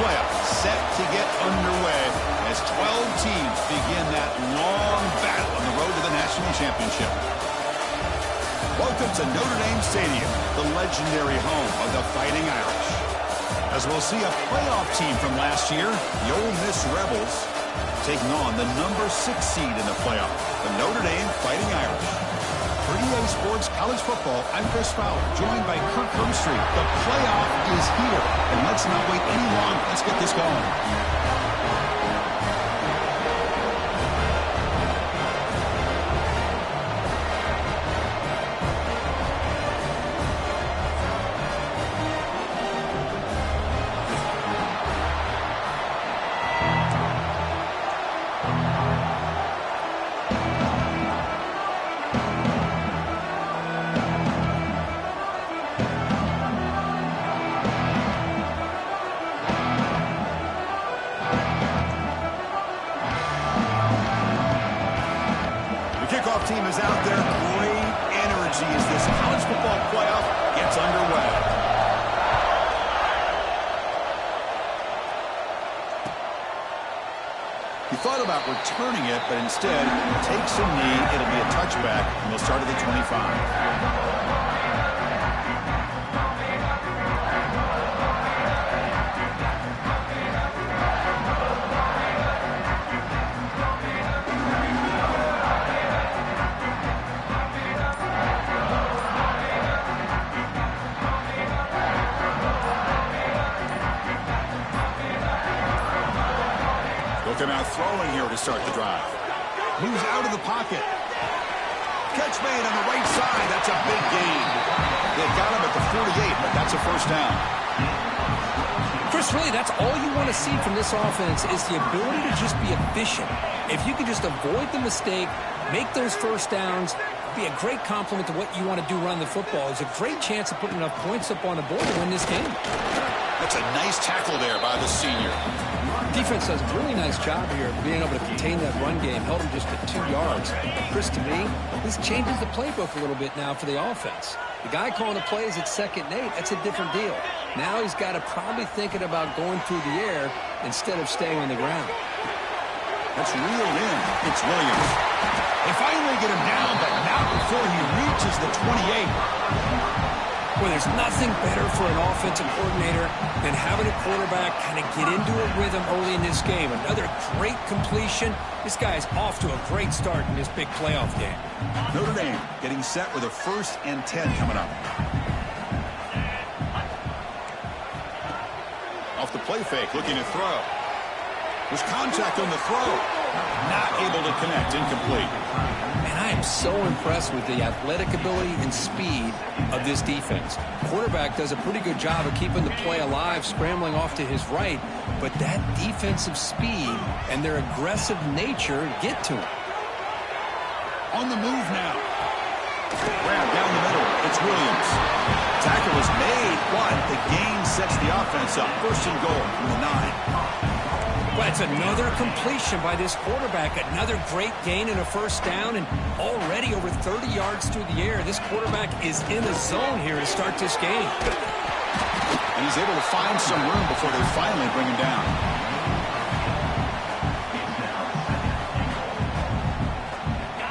playoffs set to get underway as 12 teams begin that long battle on the road to the national championship. Welcome to Notre Dame Stadium, the legendary home of the Fighting Irish. As we'll see a playoff team from last year, the Ole Miss Rebels, taking on the number 6 seed in the playoff, the Notre Dame Fighting Irish. For EA Sports College Football, I'm Chris Fowler, joined by Kirk Herbstreit. The playoff is here, and let's not wait any longer. Let's get this going. Team is out there. Great energy as this college football playoff gets underway. He thought about returning it, but instead takes a knee. It'll be a touchback, and they'll start at the 25. Now throwing here to start the drive. Moves out of the pocket. Catch made on the right side. That's a big gain. They got him at the 48, but that's a first down. Chris, really, that's all you want to see from this offense is the ability to just be efficient. If you can just avoid the mistake, make those first downs, be a great compliment to what you want to do running the football. It's a great chance of putting enough points up on the board to win this game. That's a nice tackle there by the senior. Defense does a really nice job here of being able to contain that run game. Held him just at 2 yards. Chris, to me, this changes the playbook a little bit now for the offense. The guy calling the plays at 2nd and 8, that's a different deal. Now he's got to probably thinking about going through the air instead of staying on the ground. That's reeled in. It's Williams. They finally get him down, but not before he reaches the 28. Well, there's nothing better for an offensive coordinator than having a quarterback kind of get into a rhythm early in this game. Another great completion. This guy's off to a great start in this big playoff game. Notre Dame getting set with a 1st and 10 coming up. Off the play fake, looking to throw. There's contact on the throw. Not able to connect, incomplete. And I am so impressed with the athletic ability and speed of this defense. Quarterback does a pretty good job of keeping the play alive, scrambling off to his right, but that defensive speed and their aggressive nature get to him. On the move now. Grab down the middle. It's Williams. Tackle is made, but the gain sets the offense up. 1st and goal from the 9. Well, it's another completion by this quarterback. Another great gain and a 1st down, and already over 30 yards through the air. This quarterback is in the zone here to start this game. And he's able to find some room before they finally bring him down.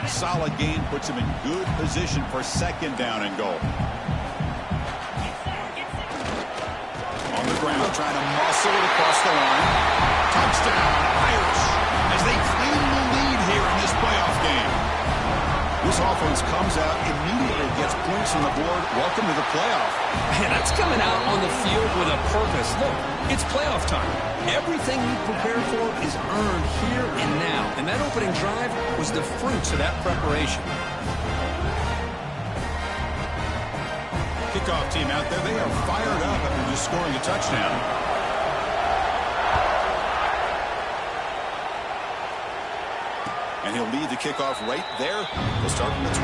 Solid gain puts him in good position for 2nd down and goal. On the ground, trying to muscle it across the line. Touchdown, Irish, as they claim the lead here in this playoff game. This offense comes out, immediately gets points on the board. Welcome to the playoff. Man, that's coming out on the field with a purpose. Look, it's playoff time. Everything you prepared for is earned here and now. And that opening drive was the fruits of that preparation. Kickoff team out there, they are fired up after just scoring a touchdown. And he'll lead the kickoff right there. They'll start from the 25.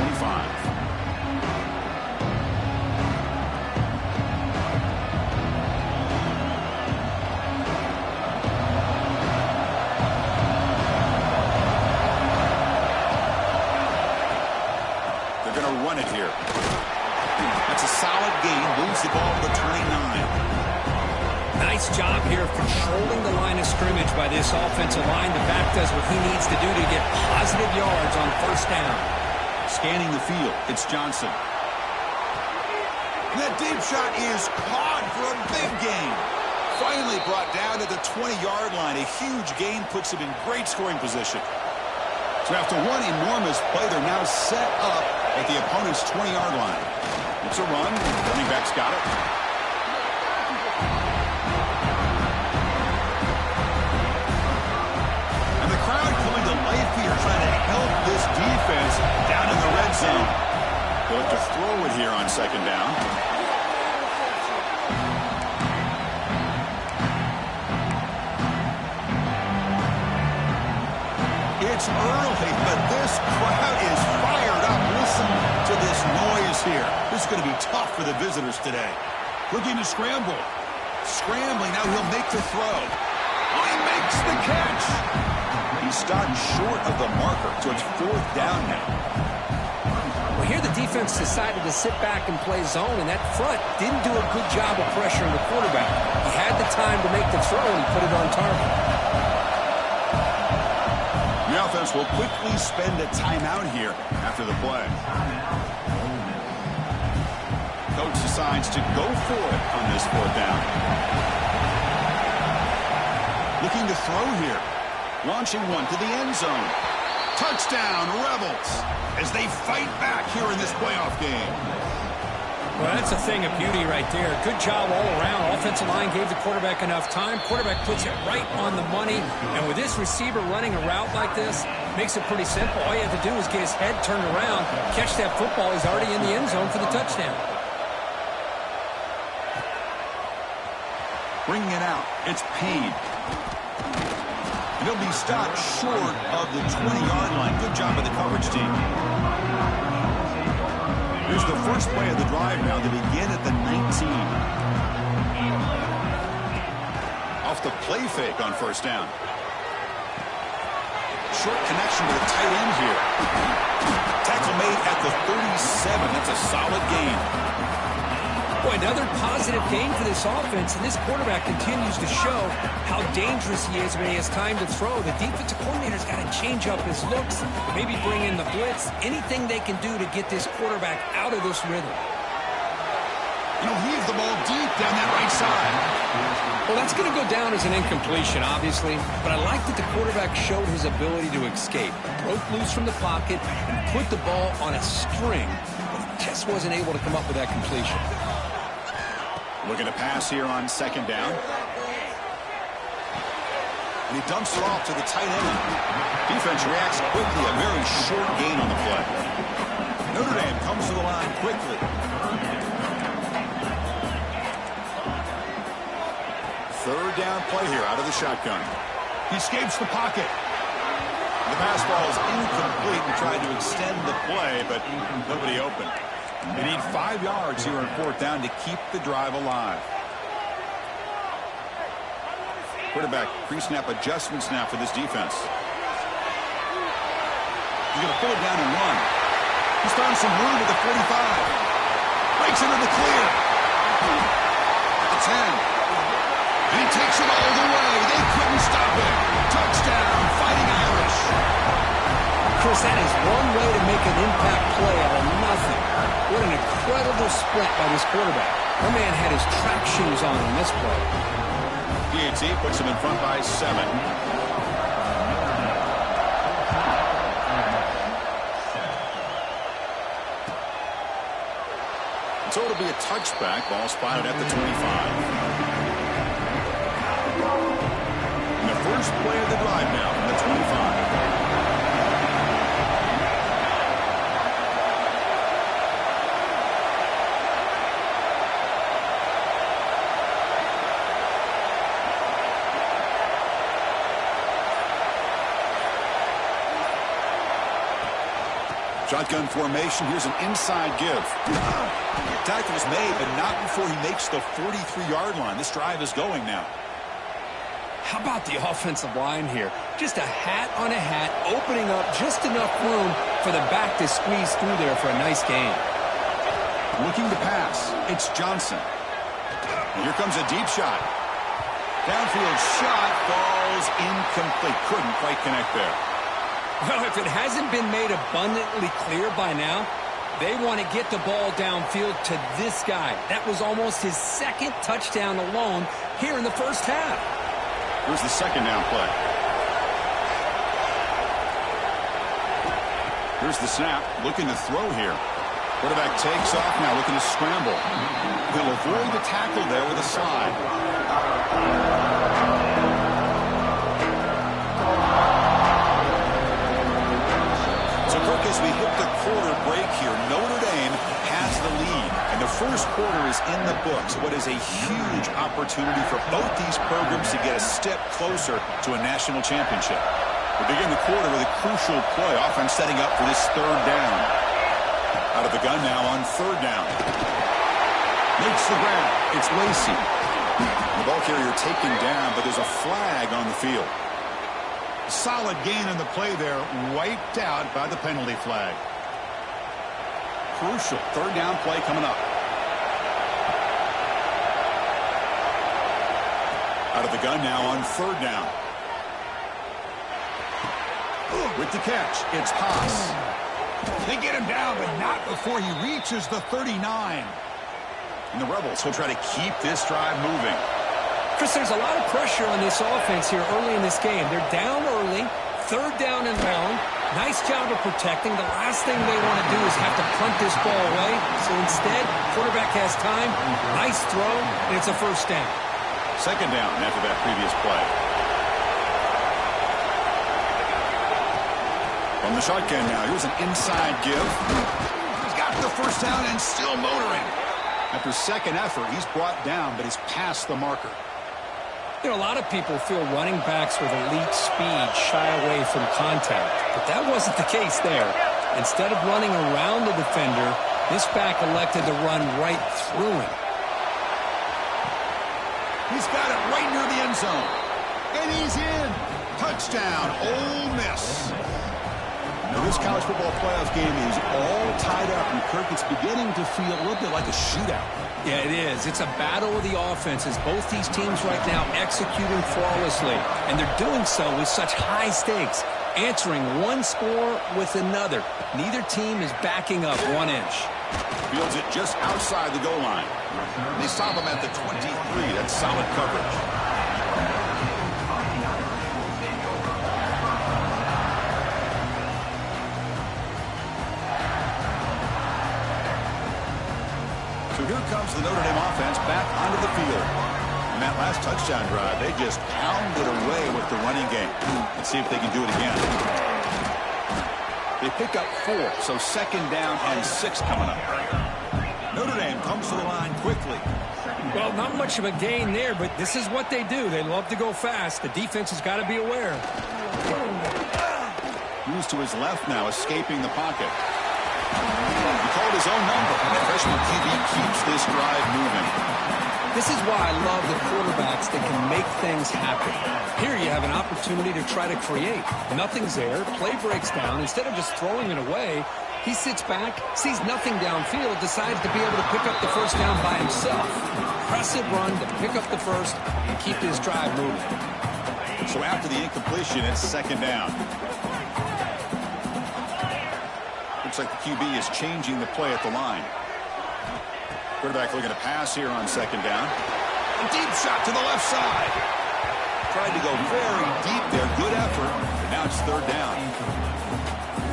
They're going to run it here. That's a solid gain. Moves the ball to the 29. Nice job here of controlling the line of scrimmage by this offensive line. The back does what he needs to do to get positive yards on first down. Scanning the field, it's Johnson. And that deep shot is caught for a big gain. Finally brought down at the 20-yard line. A huge gain puts him in great scoring position. So after one enormous play, they're now set up at the opponent's 20-yard line. It's a run. Running back's got it. And the crowd coming to life here, trying to help this defense down in the red zone. They'll have to throw it here on second down. It's early, but this crowd is fired up. Listen to this noise here. This is going to be tough for the visitors today. Looking to scramble. Scrambling, now he'll make the throw. Oh, he makes the catch. He stopped short of the marker, so it's fourth down now. Well, here the defense decided to sit back and play zone, and that front didn't do a good job of pressuring the quarterback. He had the time to make the throw, and he put it on target. The offense will quickly spend a timeout here after the play. Coach decides to go for it on this fourth down. Looking to throw here. Launching one to the end zone. Touchdown, Rebels, as they fight back here in this playoff game. Well, that's a thing of beauty right there. Good job all around. Offensive line gave the quarterback enough time. Quarterback puts it right on the money. And with this receiver running a route like this, makes it pretty simple. All you have to do is get his head turned around, catch that football. He's already in the end zone for the touchdown. Bringing it out. It's Payne. And he'll be stopped short of the 20-yard line. Good job by the coverage team. Here's the first play of the drive now to begin at the 19. Off the play fake on first down. Short connection to the tight end here. Tackle made at the 37. That's a solid gain. Boy, another positive gain for this offense, and this quarterback continues to show how dangerous he is when he has time to throw. The defensive coordinator's got to change up his looks, maybe bring in the blitz, anything they can do to get this quarterback out of this rhythm. And he'll heave the ball deep down that right side. Well, that's going to go down as an incompletion, obviously, but I like that the quarterback showed his ability to escape, broke loose from the pocket, and put the ball on a string, but just wasn't able to come up with that completion. Looking to pass here on second down. And he dumps it off to the tight end. Defense reacts quickly. A very short gain on the play. Notre Dame comes to the line quickly. Third down play here out of the shotgun. He escapes the pocket. The pass ball is incomplete and tried to extend the play, but nobody open. They need 5 yards here on fourth down to keep the drive alive. Quarterback pre-snap adjustments now for this defense. He's going to pull it down and run. He's found some room at the 45. Breaks into the clear. The 10. And he takes it all the way. They couldn't stop it. Touchdown, Fighting Irish. Chris, that is one way to make an impact play out of nothing. What an incredible sprint by this quarterback. Our man had his track shoes on this play. PAT puts him in front by 7. So it'll be a touchback. Ball spotted at the 25. And the first play of the drive now from the 25. Shotgun formation. Here's an inside give. Tackle is made, but not before he makes the 43-yard line. This drive is going now. How about the offensive line here? Just a hat on a hat, opening up just enough room for the back to squeeze through there for a nice gain. Looking to pass. It's Johnson. And here comes a deep shot. Downfield shot falls incomplete. Couldn't quite connect there. Well, if it hasn't been made abundantly clear by now, they want to get the ball downfield to this guy. That was almost his second touchdown alone here in the first half. Here's the second down play. Here's the snap. Looking to throw here. Quarterback takes off now, looking to scramble. He'll avoid the tackle there with a slide. So, Kirk, as we hit the quarter break here, Notre Dame has the lead. And the first quarter is in the books. What is a huge opportunity for both these programs to get a step closer to a national championship. We begin the quarter with a crucial play. Offense setting up for this third down. Out of the gun now on third down. Makes the grab. It's Lacey. The ball carrier taken down, but there's a flag on the field. Solid gain in the play there. Wiped out by the penalty flag. Crucial third down play coming up. Out of the gun now on third down. With the catch, it's Haas. They get him down, but not before he reaches the 39. And the Rebels will try to keep this drive moving. Chris, there's a lot of pressure on this offense here early in this game. They're down early, third down and long. Nice job of protecting. The last thing they want to do is have to punt this ball away. So instead, quarterback has time. Nice throw, and it's a first down. Second down after that previous play. From the shotgun now, here's an inside give. He's got the first down and still motoring. After second effort, he's brought down, but he's past the marker. You know, a lot of people feel running backs with elite speed shy away from contact, but that wasn't the case there. Instead of running around the defender, this back elected to run right through him. He's got it right near the end zone. And he's in. Touchdown, Ole Miss. Now, this college football playoff game is all tied up, and Kirk, it's beginning to feel a little bit like a shootout. Yeah, it is. It's a battle of the offenses. Both these teams right now executing flawlessly, and they're doing so with such high stakes, answering one score with another. Neither team is backing up 1 inch. Fields it just outside the goal line. They stop him at the 23. That's solid coverage. So here comes the Notre Dame offense back onto the field. In that last touchdown drive, they just pounded away with the running game. Let's see if they can do it again. They pick up 4, so second down and 6 coming up. Notre Dame comes to the line quickly. Well, not much of a gain there, but this is what they do. They love to go fast. The defense has got to be aware. Moves to his left now, escaping the pocket. He called his own number, and the freshman QB keeps this drive moving. This is why I love the quarterbacks that can make things happen. Here you have an opportunity to try to create. Nothing's there. Play breaks down. Instead of just throwing it away, he sits back, sees nothing downfield, decides to be able to pick up the first down by himself. Impressive run to pick up the first and keep this drive moving. So after the incompletion, it's second down. Looks like the QB is changing the play at the line. Quarterback looking to pass here on second down. A deep shot to the left side. Tried to go very deep there. Good effort. But now it's third down.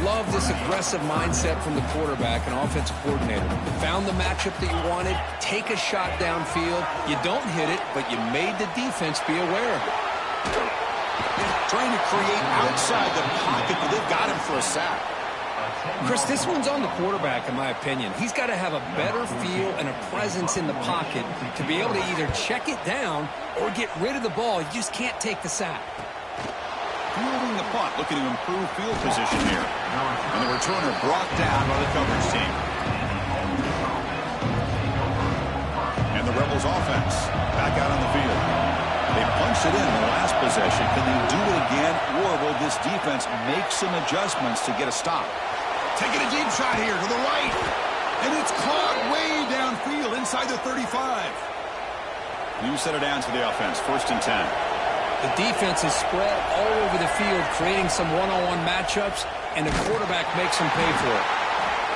Love this aggressive mindset from the quarterback and offensive coordinator. Found the matchup that you wanted. Take a shot downfield. You don't hit it, but you made the defense be aware of it. Trying to create outside the pocket, but they've got him for a sack. Chris, this one's on the quarterback, in my opinion. He's got to have a better feel and a presence in the pocket to be able to either check it down or get rid of the ball. You just can't take the sack. Fielding the punt, looking to improve field position here. And the returner brought down by the coverage team. And the Rebels offense back out on the field. They punched it in the last possession. Can they do it again, or will this defense make some adjustments to get a stop? Taking a deep shot here to the right. And it's caught way downfield inside the 35. You set it down to the offense. 1st and 10. The defense is spread all over the field, creating some one-on-one matchups, and the quarterback makes them pay for it.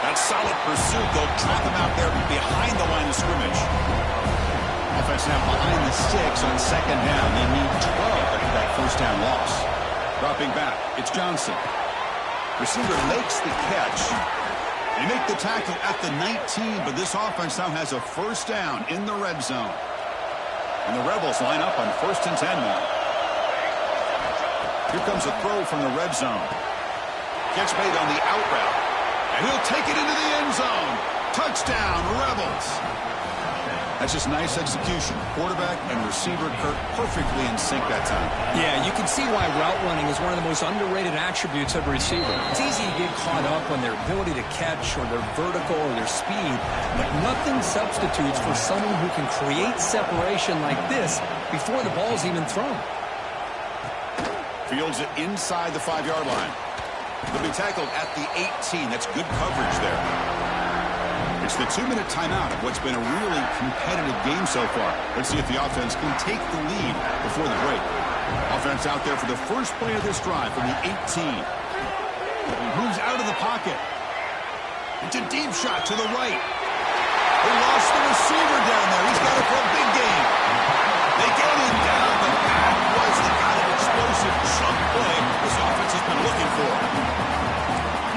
That solid pursuit. They'll trap him out there behind the line of scrimmage. Offense now behind the sticks on 2nd down. They need 12 after that 1st down loss. Dropping back, it's Johnson. Receiver makes the catch. They make the tackle at the 19, but this offense now has a 1st down in the red zone. And the Rebels line up on 1st and 10 now. Here comes a throw from the red zone. Catch made on the out route. And he'll take it into the end zone. Touchdown, Rebels. That's just nice execution. Quarterback and receiver Kirk perfectly in sync that time. Yeah, you can see why route running is one of the most underrated attributes of a receiver. It's easy to get caught up on their ability to catch or their vertical or their speed, but nothing substitutes for someone who can create separation like this before the ball's even thrown. Fields it inside the 5-yard line. They'll be tackled at the 18. That's good coverage there. It's the 2-minute timeout of what's been a really competitive game so far. Let's see if the offense can take the lead before the break. Offense out there for the first play of this drive from the 18. Moves out of the pocket. It's a deep shot to the right. They lost the receiver down there. He's got it for a big game. They get him down, but that was the kind of explosive chunk play this offense has been looking for.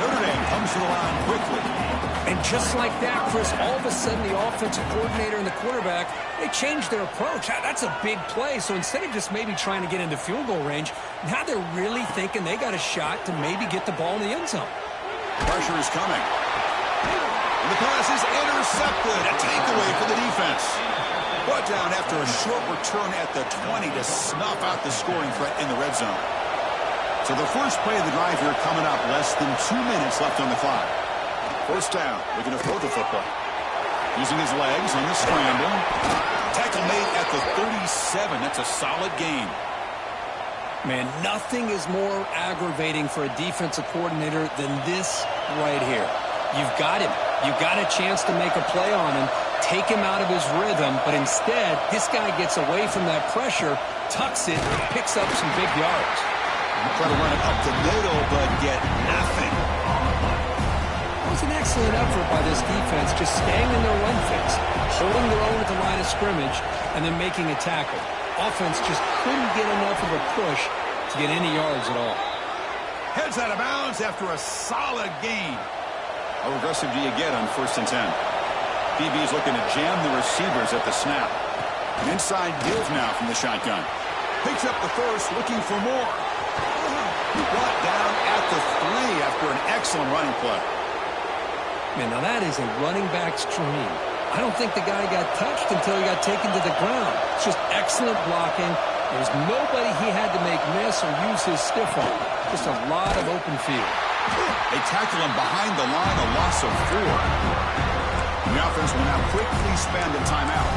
Notre Dame comes to the line quickly. And just like that, Chris, all of a sudden the offensive coordinator and the quarterback, they changed their approach. That's a big play. So instead of just maybe trying to get into field goal range, now they're really thinking they got a shot to maybe get the ball in the end zone. Pressure is coming. And the pass is intercepted. A takeaway for the defense. Brought down after a short return at the 20 to snuff out the scoring threat in the red zone. So the first play of the drive here coming up, less than 2 minutes left on the clock. 1st down, looking to throw the football. Using his legs on the scramble. Tackle made at the 37. That's a solid gain. Man, nothing is more aggravating for a defensive coordinator than this right here. You've got him. You've got a chance to make a play on him, take him out of his rhythm, but instead, this guy gets away from that pressure, tucks it, picks up some big yards. Try to run it up the middle, but get nothing. It was an excellent effort by this defense, just staying in their run fix, holding their own at the line of scrimmage, and then making a tackle. Offense just couldn't get enough of a push to get any yards at all. Heads out of bounds after a solid gain. How aggressive do you get on 1st and 10? DB's looking to jam the receivers at the snap. An inside give now from the shotgun. Picks up the first, looking for more. Brought down at the 3 after an excellent running play. Man, now that is a running back's dream. I don't think the guy got touched until he got taken to the ground. It's just excellent blocking. There's nobody he had to make miss or use his stiff arm. Just a lot of open field. They tackle him behind the line, a loss of 4. And the offense will now quickly spend a timeout.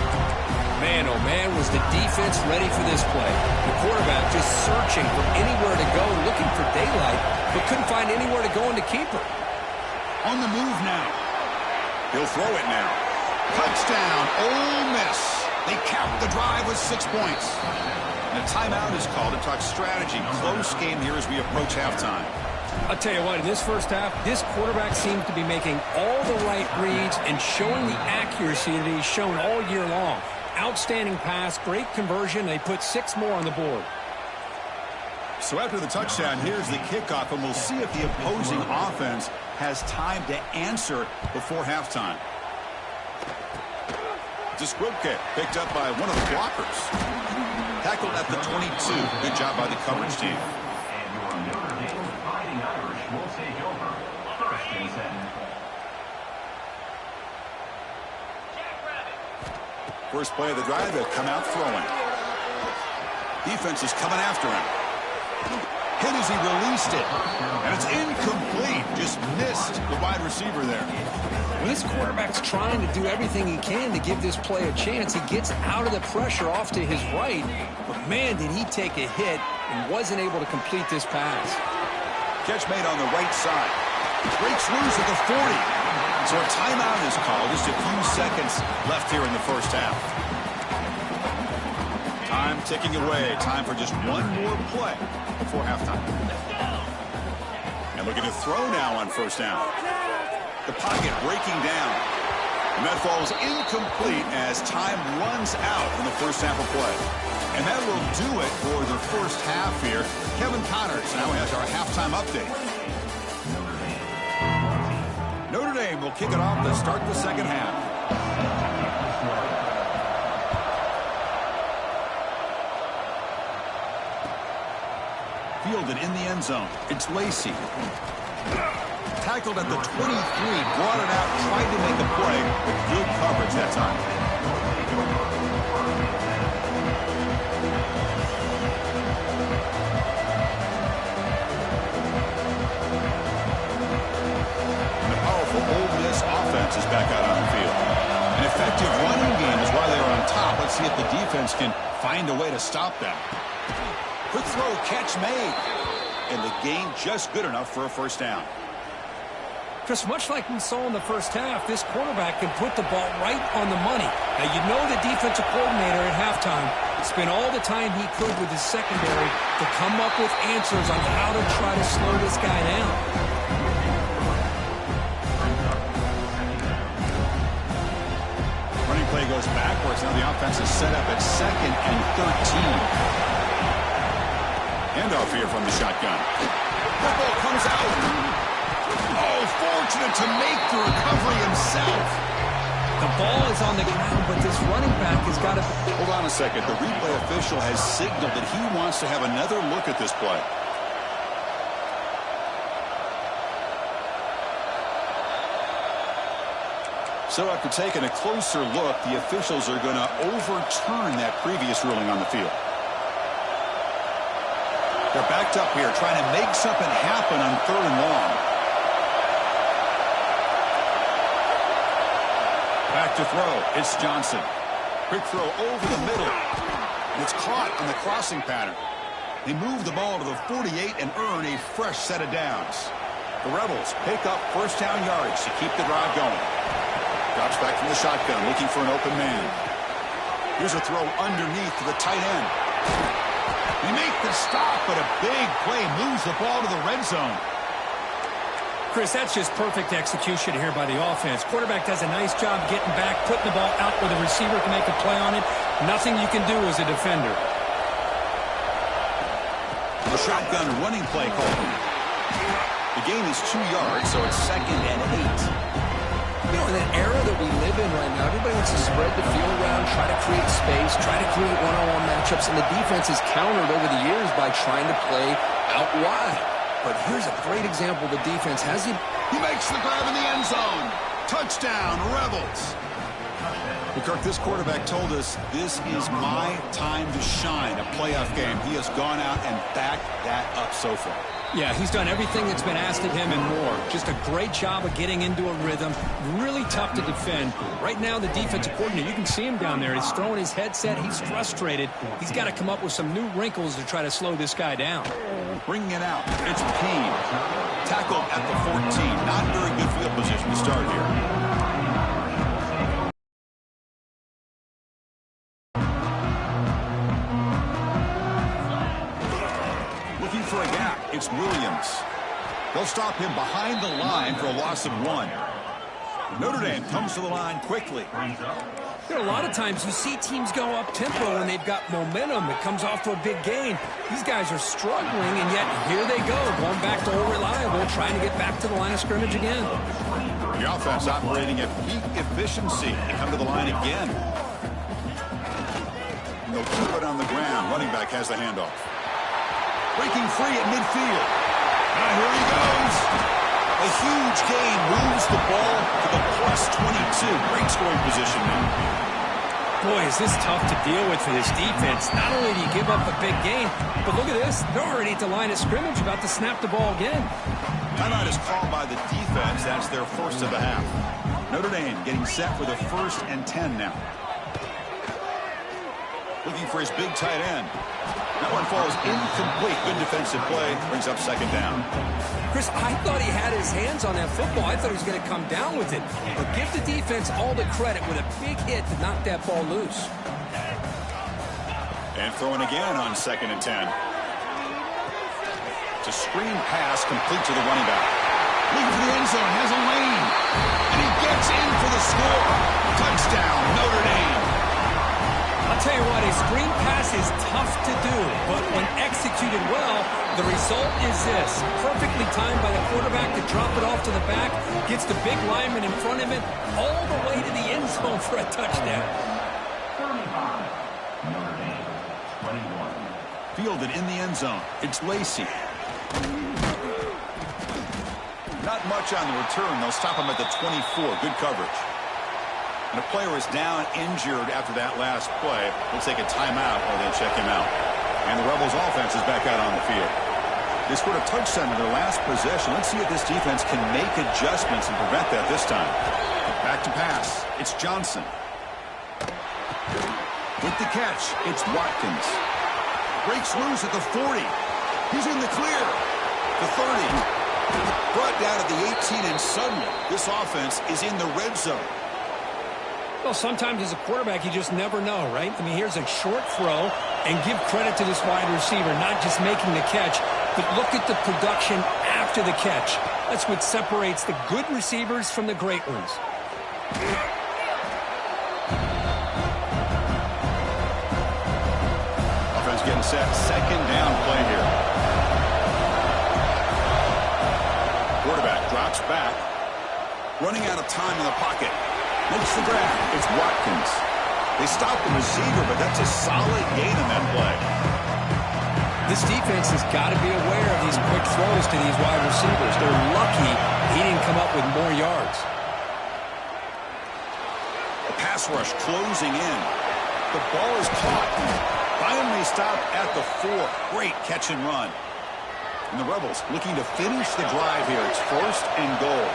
Man, oh man, was the defense ready for this play. The quarterback just searching for anywhere to go, looking for daylight, but couldn't find anywhere to go in the keeper. On the move now. He'll throw it now. Touchdown, Ole Miss. They cap the drive with 6 points. And a timeout is called to talk strategy. Close game here as we approach halftime. I'll tell you what, in this first half, this quarterback seems to be making all the right reads and showing the accuracy that he's shown all year long. Outstanding pass, great conversion. They put 6 more on the board. So after the touchdown, here's the kickoff, and we'll see if the opposing offense has time to answer before halftime. It's a squib kick picked up by one of the blockers. Tackled at the 22. Good job by the coverage team. First play of the drive, they'll come out throwing. Defense is coming after him. Hit as he released it. And it's incomplete. Just missed the wide receiver there. When this quarterback's trying to do everything he can to give this play a chance, he gets out of the pressure off to his right. But man, did he take a hit and wasn't able to complete this pass. Catch made on the right side. Breaks loose at the 40. So a timeout is called. Just a few seconds left here in the first half. Time ticking away. Time for just one more play before halftime. And looking to throw now on first down. The pocket breaking down. And that falls incomplete as time runs out in the first half of play. And that will do it for the first half here. Kevin Connors now has our halftime update. Notre Dame will kick it off to start the second half. Fielded in the end zone. It's Lacey. Tackled at the 23, brought it out, tried to make a play, but good coverage that time. And the powerful Ole Miss offense is back out on the field. An effective running game is why they're on top. Let's see if the defense can find a way to stop them. Quick throw, catch made. And the gain just good enough for a first down. Chris, much like we saw in the first half, this quarterback can put the ball right on the money. Now, you know the defensive coordinator at halftime spent all the time he could with his secondary to come up with answers on how to try to slow this guy down. Running play goes backwards. Now the offense is set up at 2nd and 13. Handoff here from the shotgun. Football comes out. Oh, fortunate to make the recovery himself. The ball is on the ground, but this running back has got to... Hold on a second. The replay official has signaled that he wants to have another look at this play. So after taking a closer look, the officials are going to overturn that previous ruling on the field. They're backed up here, trying to make something happen on 3rd and long. Back to throw. It's Johnson. Quick throw over the middle. And it's caught on the crossing pattern. They move the ball to the 48 and earn a fresh set of downs. The Rebels pick up first down yardage to keep the drive going. Drops back from the shotgun, looking for an open man. Here's a throw underneath to the tight end. They make the stop, but a big play moves the ball to the red zone. Chris, that's just perfect execution here by the offense. Quarterback does a nice job getting back, putting the ball out where the receiver can make a play on it. Nothing you can do as a defender. The shotgun running play called. The gain is 2 yards, so it's 2nd and 8. You know, in that era that we live in right now, everybody wants to spread the field around, try to create space, try to create one-on-one matchups, and the defense is countered over the years by trying to play out wide. But here's a great example. The defense has him. He makes the grab in the end zone. Touchdown, Rebels. Well, Kirk, this quarterback told us this is my time to shine, a playoff game. He has gone out and backed that up so far. Yeah, he's done everything that's been asked of him and more. Just a great job of getting into a rhythm. Really tough to defend. Right now, the defensive coordinator, you can see him down there. He's throwing his headset. He's frustrated. He's got to come up with some new wrinkles to try to slow this guy down. Bringing it out. It's Payne. Tackled at the 14. Not very good field position to start here. For a gap, it's Williams. They'll stop him behind the line for a loss of 1. Notre Dame comes to the line quickly. You know, a lot of times you see teams go up-tempo when they've got momentum. It comes off for a big gain. These guys are struggling, and yet here they go, going back to old reliable, trying to get back to the line of scrimmage again. The offense operating at peak efficiency. They come to the line again. And they'll keep it on the ground. Running back has the handoff. Breaking free at midfield. Now here he goes. A huge gain moves the ball to the +22. Great scoring position now. Boy, is this tough to deal with for this defense. Not only do you give up a big gain, but look at this. They're already at the line of scrimmage, about to snap the ball again. Timeout is called by the defense. That's their first of the half. Notre Dame getting set for the 1st and 10 now. Looking for his big tight end. That one falls incomplete. Good defensive play. Brings up 2nd down. Chris, I thought he had his hands on that football. I thought he was going to come down with it. But give the defense all the credit with a big hit to knock that ball loose. And throwing again on 2nd and 10. It's a screen pass complete to the running back. Looking for the end zone, has a lane. And he gets in for the score. Touchdown, Notre Dame. I'll tell you what, a screen pass is tough to do, but when executed well, the result is this. Perfectly timed by the quarterback to drop it off to the back, gets the big lineman in front of it, all the way to the end zone for a touchdown. Fielded in the end zone. It's Lacy. Not much on the return. They'll stop him at the 24. Good coverage. And a player is down injured after that last play. We'll take a timeout while they check him out. And the Rebels offense is back out on the field. They scored a touchdown in their last possession. Let's see if this defense can make adjustments and prevent that this time. Back to pass. It's Johnson. With the catch, it's Watkins. Breaks loose at the 40. He's in the clear. The 30. Brought down at the 18, and suddenly this offense is in the red zone. Well, sometimes as a quarterback, you just never know, right? I mean, here's a short throw, and give credit to this wide receiver, not just making the catch, but look at the production after the catch. That's what separates the good receivers from the great ones. Offense getting set. 2nd down play here. Quarterback drops back. Running out of time in the pocket. Makes the grab. It's Watkins. They stop the receiver, but that's a solid gain in that play. This defense has got to be aware of these quick throws to these wide receivers. They're lucky he didn't come up with more yards. The pass rush closing in. The ball is caught. Finally stopped at the 4. Great catch and run. And the Rebels looking to finish the drive here. It's 1st and goal.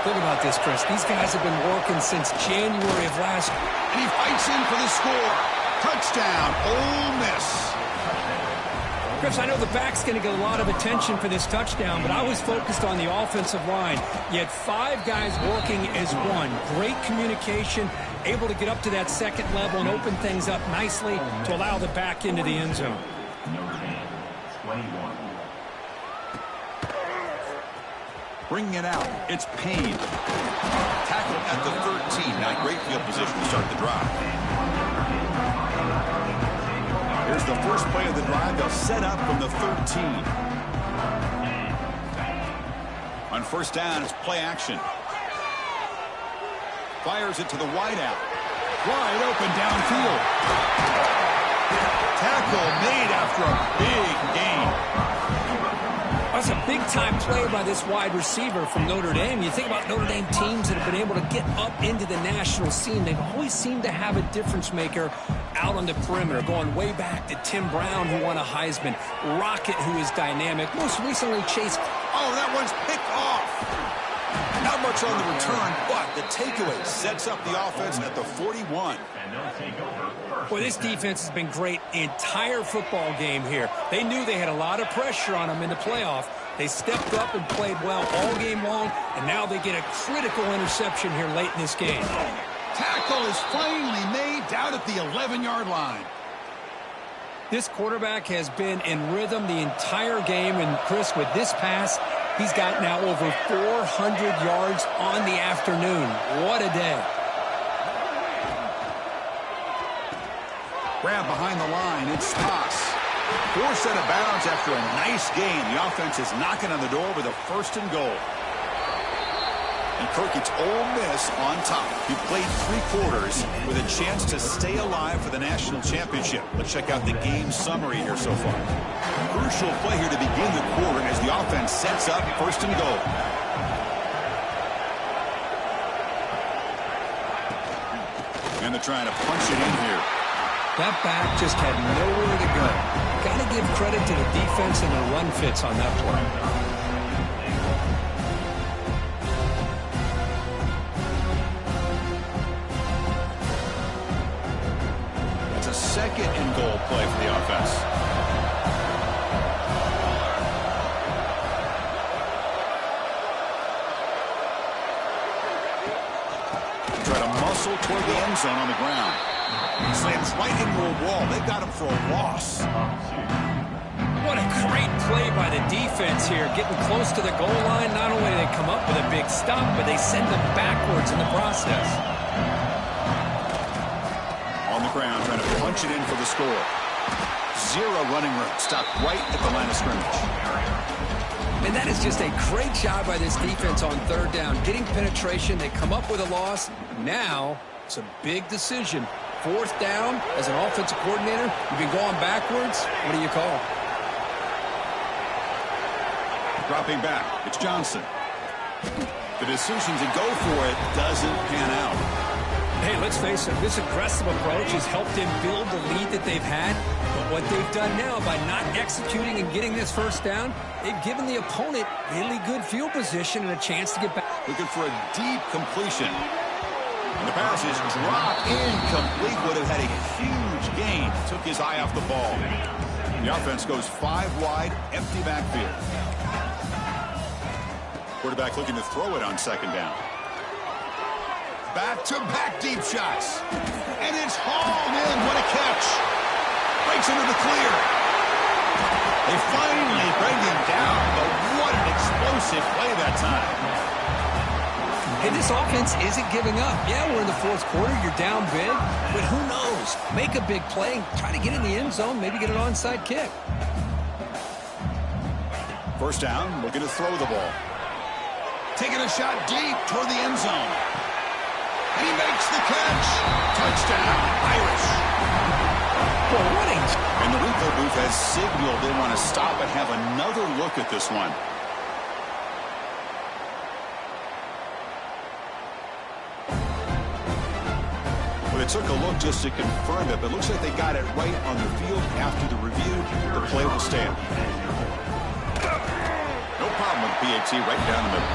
Think about this, Chris. These guys have been working since January of last year. And he fights in for the score. Touchdown, Ole Miss. Chris, I know the back's going to get a lot of attention for this touchdown, but I was focused on the offensive line. You had 5 guys working as one. Great communication, able to get up to that 2nd level and open things up nicely to allow the back into the end zone. Bringing it out, it's Payne. Tackled at the 13. Not great field position to start the drive. Here's the first play of the drive. They'll set up from the 13. On 1st down, it's play action. Fires it to the wideout. Wide open downfield. Tackle made after a big gain. That's a big-time play by this wide receiver from Notre Dame. You think about Notre Dame teams that have been able to get up into the national scene. They've always seemed to have a difference maker out on the perimeter, going way back to Tim Brown, who won a Heisman, Rocket, who is dynamic, most recently Chase. Oh, that one's picked off. Not much on the return, but the takeaway sets up the offense at the 41. Boy, this defense has been great the entire football game here. They knew they had a lot of pressure on them in the playoff. They stepped up and played well all game long, and now they get a critical interception here late in this game. Tackle is finally made down at the 11-yard line. This quarterback has been in rhythm the entire game, and Chris, with this pass, he's got now over 400 yards on the afternoon. What a day. Grab behind the line, it's Toss. Forced out of bounds after a nice gain. The offense is knocking on the door with a 1st and goal. And Kirk, it's Ole Miss on top. He played 3 quarters with a chance to stay alive for the national championship. Let's check out the game summary here so far. Crucial play here to begin the quarter as the offense sets up 1st and goal. And they're trying to punch it in here. That back just had nowhere to go. Got to give credit to the defense and the run fits on that play. It's a 2nd and goal play for the offense. Try to muscle toward the end zone on the ground. Slams right into a wall. They got him for a loss. What a great play by the defense here. Getting close to the goal line, not only do they come up with a big stop, but they send them backwards in the process. On the ground, trying to punch it in for the score. Zero running room. Stopped right at the line of scrimmage. And that is just a great job by this defense on third down. Getting penetration, they come up with a loss. Now, it's a big decision. Fourth down, as an offensive coordinator, you've been going backwards. What do you call? Dropping back, it's Johnson. The decision to go for it doesn't pan out. Hey, let's face it, this aggressive approach has helped them build the lead that they've had. But what they've done now by not executing and getting this first down, they've given the opponent really good field position and a chance to get back. Looking for a deep completion. And the pass is dropped incomplete. Would have had a huge gain. Took his eye off the ball. The offense goes 5 wide, empty backfield. Quarterback looking to throw it on second down. Back-to-back deep shots. And it's hauled in. What a catch. Breaks into the clear. They finally bring him down, but what an explosive play that time. Hey, this offense isn't giving up. Yeah, we're in the fourth quarter. You're down big. But who knows? Make a big play. Try to get in the end zone. Maybe get an onside kick. First down, looking to throw the ball. Taking a shot deep toward the end zone. And he makes the catch. Touchdown, Irish. And the replay booth has signaled they want to stop and have another look at this one. Well, they took a look just to confirm it, but it looks like they got it right on the field. After the review, the play will stand. No problem with PAT right down the middle.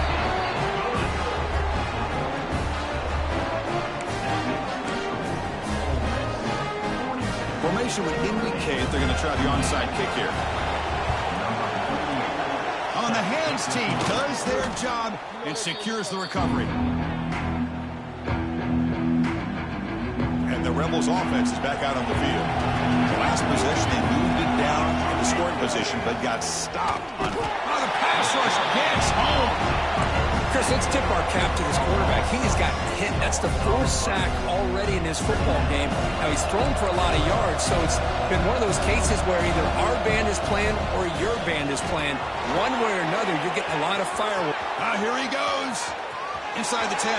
Formation would indicate they're going to try the onside kick here. On the hands team does their job and secures the recovery. And the Rebels offense is back out on the field. The last possession, they moved it down in the scoring position, but got stopped. The pass rush gets home. Chris, let's tip our cap to this quarterback. He has gotten hit. That's the fourth sack already in his football game. Now, he's thrown for a lot of yards, so it's been one of those cases where either our band is playing or your band is playing. One way or another, you're getting a lot of fireworks. Here he goes. Inside the 10.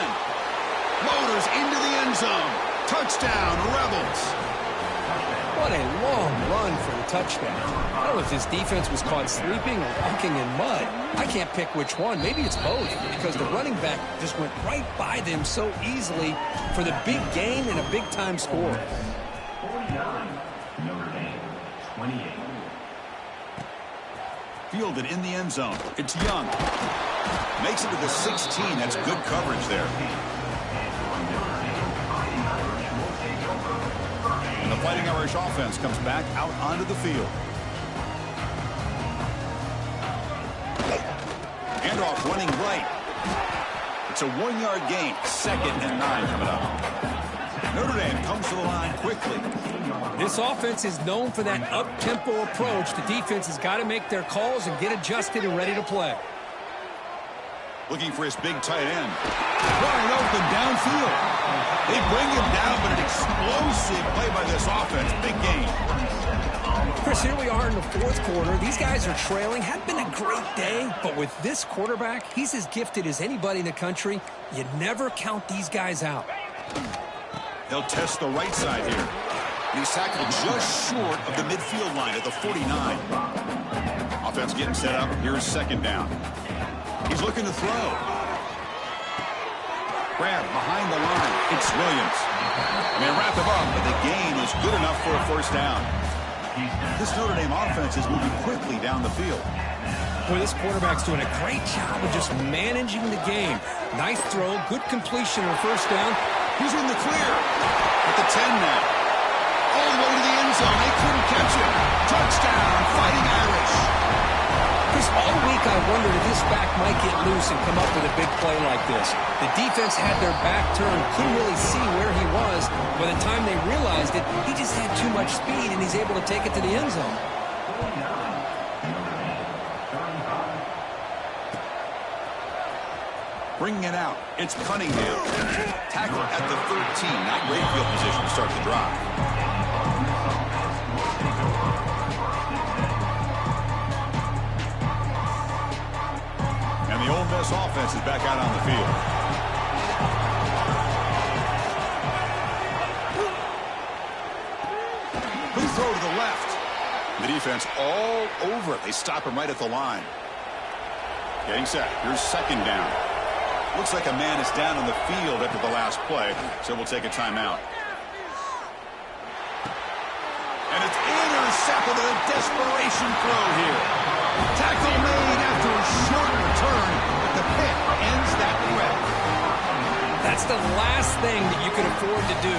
Motors into the end zone. Touchdown, Rebels. What a long run for the touchdown. I don't know if his defense was caught sleeping or walking in mud. I can't pick which one. Maybe it's both, because the running back just went right by them so easily for the big gain and a big-time score. 49, Notre Dame, 28. Fielded in the end zone. It's Young. Makes it to the 16. That's good coverage there. And the Fighting Irish offense comes back out onto the field. Handoff running right. It's a 1-yard gain. 2nd and 9 coming up. Notre Dame comes to the line quickly. This offense is known for that up-tempo approach. The defense has got to make their calls and get adjusted and ready to play. Looking for his big tight end. Wide open downfield. They bring him down, but an explosive play by this offense. Big gain. Chris, here we are in the fourth quarter. These guys are trailing. Had been a great day, but with this quarterback, he's as gifted as anybody in the country. You never count these guys out. They'll test the right side here. And he's tackled just short of the midfield line at the 49. Offense getting set up. Here's 2nd down. He's looking to throw. Grab behind the line. It's Williams. And they wrap him up, but the gain is good enough for a first down. This Notre Dame offense is moving quickly down the field. Boy, this quarterback's doing a great job of just managing the game. Nice throw, good completion on first down. He's in the clear. At the 10 now. All the way to the end zone. They couldn't catch him. Touchdown, Fighting Irish. Chris, all week I wondered if this back might get loose and come up with a big play like this. The defense had their back turned, couldn't really see where he was. By the time they realized it, he just had too much speed, and he's able to take it to the end zone. Bringing it out, it's Cunningham. Tackle at the 13, not great field position to start the drive. And the Ole Miss offense is back out on the field. Good throw to the left. The defense all over it. They stop him right at the line. Getting set. Here's second down. Looks like a man is down on the field after the last play, so we'll take a timeout. And it's intercepted with a desperation throw here. Tackle made after a short return, but the pick ends that threat. That's the last thing that you could afford to do.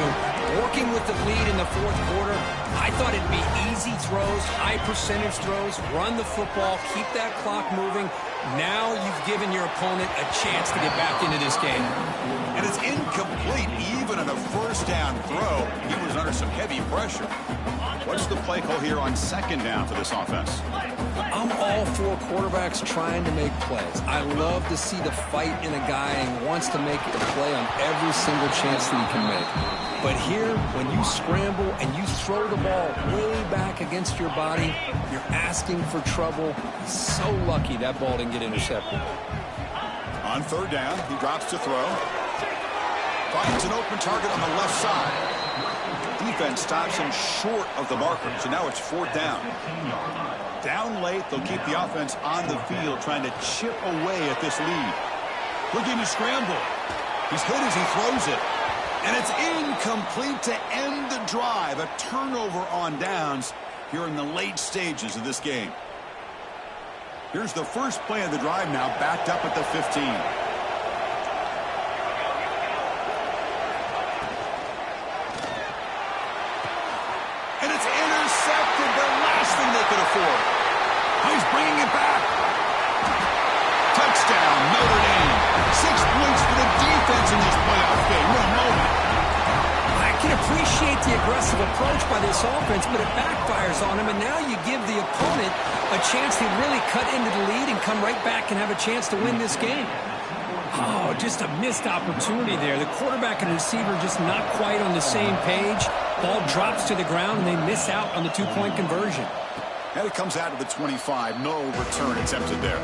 Working with the lead in the fourth quarter, I thought it'd be easy throws, high percentage throws, run the football, keep that clock moving. Now you've given your opponent a chance to get back into this game. And it's incomplete even on a first down throw. He was under some heavy pressure. What's the play call here on second down for this offense? I'm all for quarterbacks trying to make plays. I love to see the fight in a guy and wants to make a play on every single chance that he can make. But here, when you scramble and you throw the ball way back against your body, you're asking for trouble. He's so lucky that ball didn't get intercepted. On third down, he drops to throw. Finds an open target on the left side. Defense stops him short of the marker, so now it's fourth down. Down late, they'll keep the offense on the field, trying to chip away at this lead. Looking to scramble. He's hit as he throws it. And it's incomplete to end the drive. A turnover on downs here in the late stages of this game. Here's the first play of the drive now, backed up at the 15. And it's intercepted, the last thing they could afford. He's bringing it back. Touchdown, Notre Dame. 6 points for the defense in this playoff game. What a moment. I can appreciate the aggressive approach by this offense, but it backfires on him, and now you give the opponent a chance to really cut into the lead and come right back and have a chance to win this game. Oh, just a missed opportunity there. The quarterback and receiver just not quite on the same page. Ball drops to the ground, and they miss out on the two-point conversion. And it comes out of the 25. No return attempted there.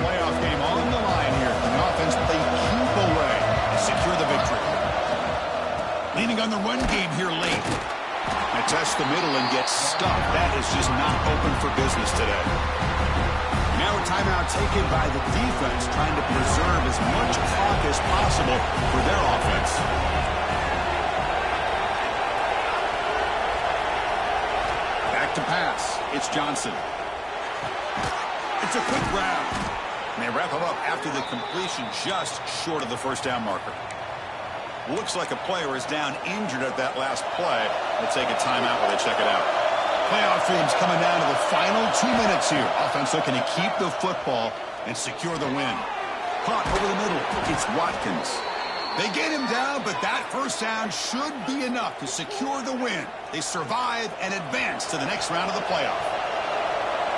Playoff game on the line here. The offense play keep away and secure the victory. Leaning on the run game here late. They test the middle and get stuck. That is just not open for business today. Now a timeout taken by the defense, trying to preserve as much clock as possible for their offense. Back to pass. It's Johnson. It's a quick grab. And they wrap him up after the completion just short of the first down marker. Looks like a player is down injured at that last play. We'll take a timeout while they check it out. Playoff teams coming down to the final 2 minutes here. Offense looking to keep the football and secure the win. Caught over the middle. It's Watkins. They get him down, but that first down should be enough to secure the win. They survive and advance to the next round of the playoff.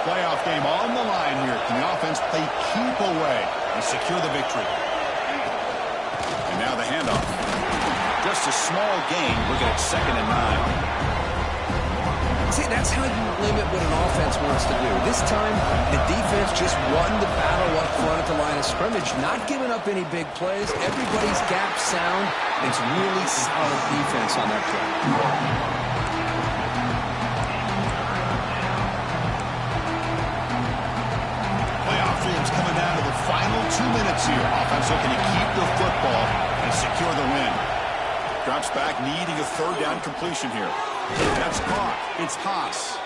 Playoff game on the line here. Can the offense play keep away and secure the victory? And now the handoff. Just a small gain. Looking at 2nd and 9. See, that's how you limit what an offense wants to do. This time, the defense just won the battle up front at the line of scrimmage, not giving up any big plays. Everybody's gap sound. It's really solid defense on that play. Playoff teams coming down to the final 2 minutes here. Offense looking to keep the football and secure the win. Drops back, needing a third down completion here. That's caught. It's Haas.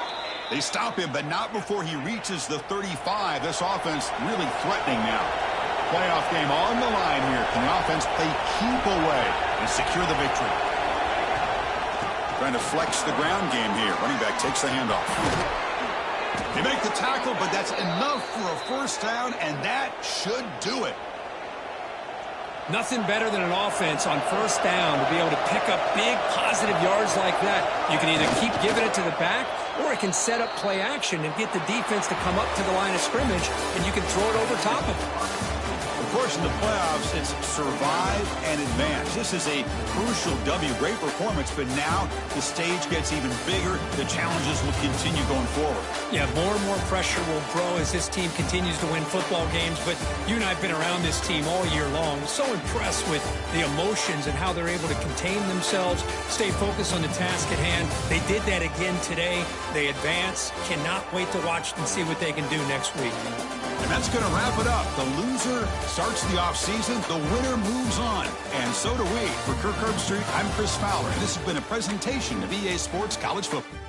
They stop him, but not before he reaches the 35. This offense really threatening now. Playoff game on the line here. Can the offense play keep away and secure the victory? Trying to flex the ground game here. Running back takes the handoff. They make the tackle, but that's enough for a first down, and that should do it. Nothing better than an offense on first down to be able to pick up big positive yards like that. You can either keep giving it to the back, or it can set up play action and get the defense to come up to the line of scrimmage, and you can throw it over top of them. Of course, in the playoffs, it's survive and advance. This is a crucial W. Great performance, but now the stage gets even bigger. The challenges will continue going forward. Yeah, more and more pressure will grow as this team continues to win football games, but you and I have been around this team all year long. So impressed with the emotions and how they're able to contain themselves, stay focused on the task at hand. They did that again today. They advance. Cannot wait to watch and see what they can do next week. And that's going to wrap it up. The loser starts the offseason. The winner moves on. And so do we. For Kirk Herbstreit, I'm Chris Fowler. And this has been a presentation of EA Sports College Football.